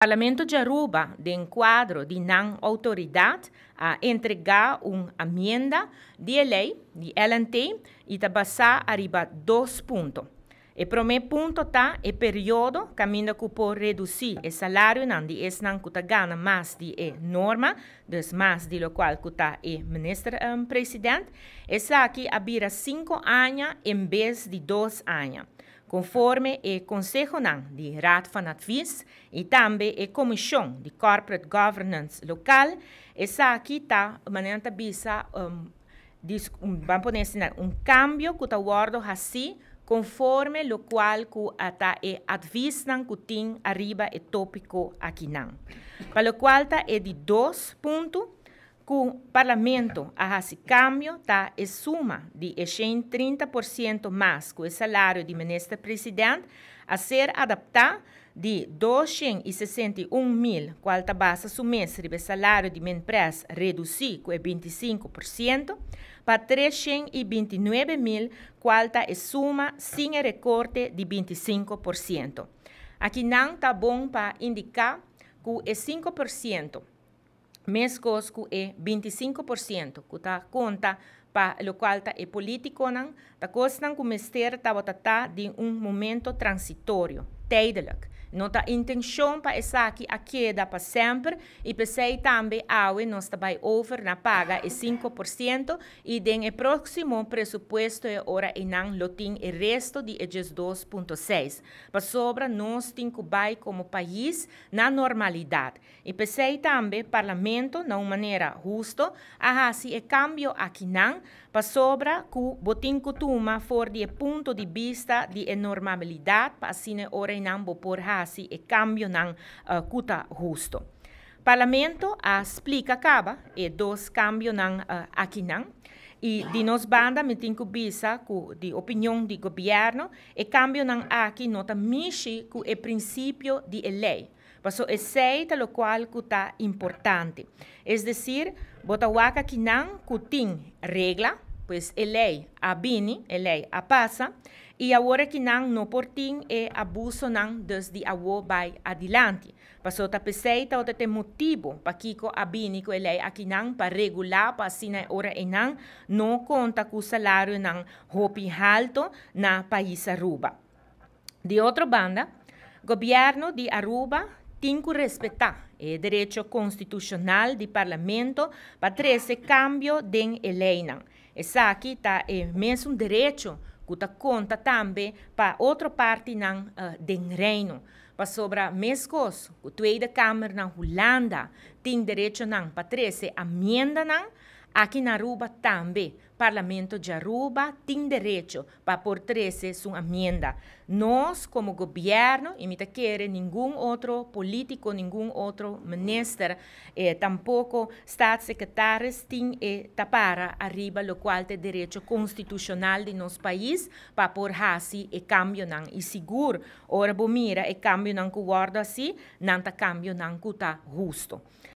Parlamento de Aruba, de enquadro de não autoridade, a entregar uma emenda de lei de LNT e está basada arriba 2 pontos. O primeiro ponto está o período caminho que pode reduzir o salário não de esse não que ganha mais de norma, dus mais de lo qual que está o ministro presidente. Essa aqui abrirá 5 anos em vez de 2 anos. Conforme o Conselho de Raad van Advies e também a Comissão de Corporate Governance local, essa aqui está manenta bisa um cambio que está guardo assim conforme lo qual que ata e advies nan que tem arriba e tópico aqui nan. Para lo qual está é de 2 pontos que o parlamento a esse cambio está e suma de 30% mais que o salário do ministro-presidente a ser adaptado de 261.000, qual está base semestre do salário de uma empresa reduzir com 25%, para 329.000, qual está e suma sem recorte de 25%. Aqui não está bom para indicar que é 5%. Mais coisa que é 25%, que está conta para o qual está é político, está coisa que o ministério está de momento transitório, tijdelijk. Não está intenção para essa aqui a queda para sempre e pensei também nós também over na paga é 5% e den o próximo presupuesto é ora e não lotin o resto de 2,6. Para sobra nós temos que vai como país na normalidade. E pensei também parlamento na maneira justa a assim e cambio aqui não para sobra que botin que toma for de ponto de vista de normalidade para assim ora e não por assim e cambio não cuta justo. Parlamento explica acaba e 2 cambios não aqui não e de nos banda me tenho que bisa que de opinião do governo e cambio não aqui nota mishi que é princípio de lei. Passo é seita lo qual que está importante. É decir, bota waka que não que tem regra, pois a lei a bini, a lei a passa, e agora que não portim é abuso não desde a vai adiante. Passou a pesseita ou tem motivo para que a bini que a lei aqui não para regular para assim ora e não conta com o salário não hopi alto na país Aruba. De outra banda, governo de Aruba tem que respeitar o direito constitucional do parlamento para trazer cambio de lei. Essa aqui está mesmo direito que está conta também para outra parte do reino. Para sobre a mesma coisa, a Tweede Kamer na Holanda tem direito para trazer emenda aqui na Aruba também. Parlamento de Aruba tem direito para por trazer sua emenda. Nós, como governo, e não queremos nenhum outro político, nenhum outro ministro, tampouco staatssecretários têm para arriba o qual tem direito constitucional de nosso país para por assim e cambio não. E seguro, ora bomira e cambio não que guarda assim, não tá cambio não que está justo.